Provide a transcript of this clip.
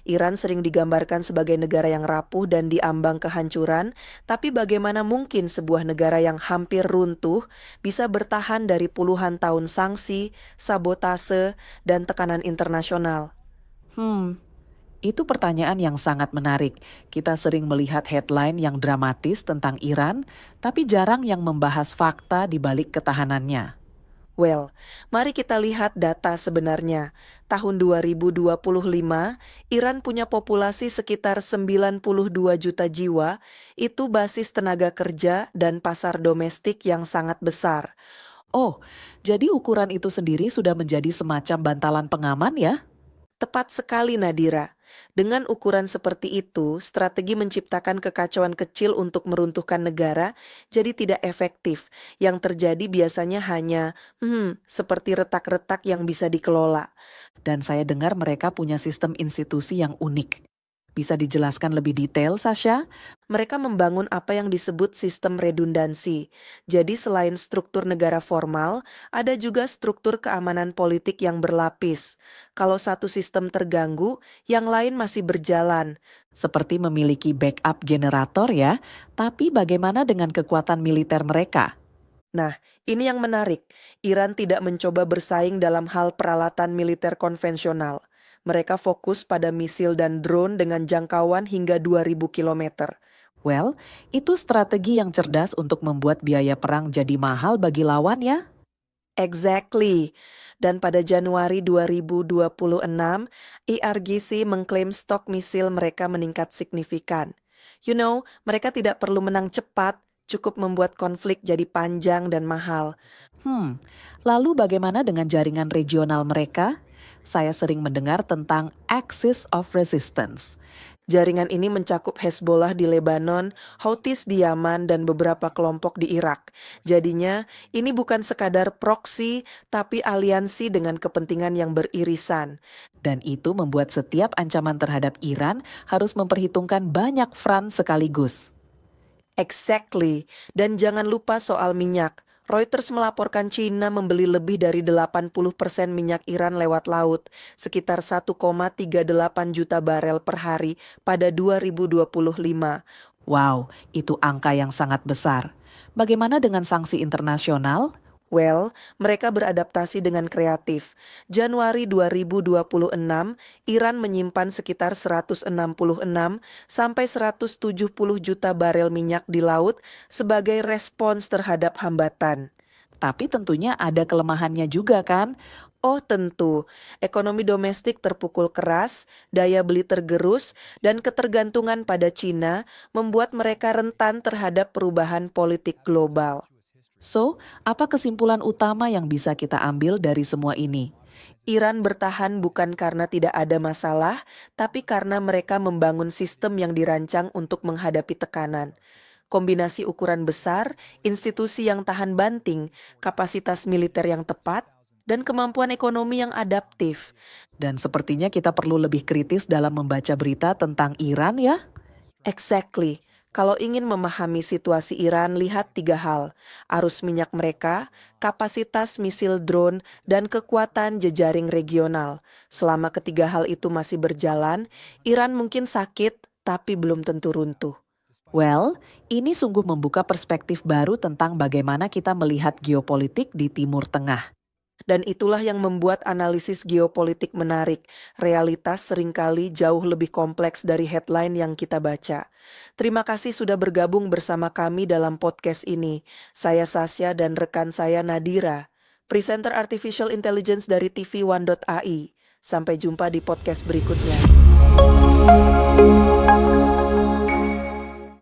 Iran sering digambarkan sebagai negara yang rapuh dan diambang kehancuran, tapi bagaimana mungkin sebuah negara yang hampir runtuh bisa bertahan dari puluhan tahun sanksi, sabotase, dan tekanan internasional? Hmm, itu pertanyaan yang sangat menarik. Kita sering melihat headline yang dramatis tentang Iran, tapi jarang yang membahas fakta di balik ketahanannya. Well, mari kita lihat data sebenarnya. Tahun 2025, Iran punya populasi sekitar 92 juta jiwa, itu basis tenaga kerja dan pasar domestik yang sangat besar. Oh, jadi ukuran itu sendiri sudah menjadi semacam bantalan pengaman ya? Tepat sekali Nadira. Dengan ukuran seperti itu, strategi menciptakan kekacauan kecil untuk meruntuhkan negara jadi tidak efektif. Yang terjadi biasanya hanya, seperti retak-retak yang bisa dikelola. Dan saya dengar mereka punya sistem institusi yang unik. Bisa dijelaskan lebih detail, Sasha? Mereka membangun apa yang disebut sistem redundansi. Jadi selain struktur negara formal, ada juga struktur keamanan politik yang berlapis. Kalau satu sistem terganggu, yang lain masih berjalan. Seperti memiliki backup generator ya, tapi bagaimana dengan kekuatan militer mereka? Nah, ini yang menarik. Iran tidak mencoba bersaing dalam hal peralatan militer konvensional. Mereka fokus pada misil dan drone dengan jangkauan hingga 2.000 kilometer. Well, itu strategi yang cerdas untuk membuat biaya perang jadi mahal bagi lawan ya? Exactly. Dan pada Januari 2026, IRGC mengklaim stok misil mereka meningkat signifikan. Mereka tidak perlu menang cepat, cukup membuat konflik jadi panjang dan mahal. Lalu bagaimana dengan jaringan regional mereka? Saya sering mendengar tentang Axis of Resistance. Jaringan ini mencakup Hezbollah di Lebanon, Houthis di Yaman, dan beberapa kelompok di Irak. Jadinya, ini bukan sekadar proksi, tapi aliansi dengan kepentingan yang beririsan. Dan itu membuat setiap ancaman terhadap Iran harus memperhitungkan banyak front sekaligus. Exactly. Dan jangan lupa soal minyak. Reuters melaporkan China membeli lebih dari 80% minyak Iran lewat laut, sekitar 1,38 juta barel per hari pada 2025. Wow, itu angka yang sangat besar. Bagaimana dengan sanksi internasional? Well, mereka beradaptasi dengan kreatif. Januari 2026, Iran menyimpan sekitar 166 sampai 170 juta barel minyak di laut sebagai respons terhadap hambatan. Tapi tentunya ada kelemahannya juga kan? Oh tentu, ekonomi domestik terpukul keras, daya beli tergerus, dan ketergantungan pada Cina membuat mereka rentan terhadap perubahan politik global. So, apa kesimpulan utama yang bisa kita ambil dari semua ini? Iran bertahan bukan karena tidak ada masalah, tapi karena mereka membangun sistem yang dirancang untuk menghadapi tekanan. Kombinasi ukuran besar, institusi yang tahan banting, kapasitas militer yang tepat, dan kemampuan ekonomi yang adaptif. Dan sepertinya kita perlu lebih kritis dalam membaca berita tentang Iran ya? Exactly. Kalau ingin memahami situasi Iran, lihat 3 hal. Arus minyak mereka, kapasitas misil drone, dan kekuatan jejaring regional. Selama ketiga hal itu masih berjalan, Iran mungkin sakit, tapi belum tentu runtuh. Well, ini sungguh membuka perspektif baru tentang bagaimana kita melihat geopolitik di Timur Tengah. Dan itulah yang membuat analisis geopolitik menarik. Realitas seringkali jauh lebih kompleks dari headline yang kita baca. Terima kasih sudah bergabung bersama kami dalam podcast ini. Saya Sasya dan rekan saya Nadira, presenter Artificial Intelligence dari TV One.ai. Sampai jumpa di podcast berikutnya.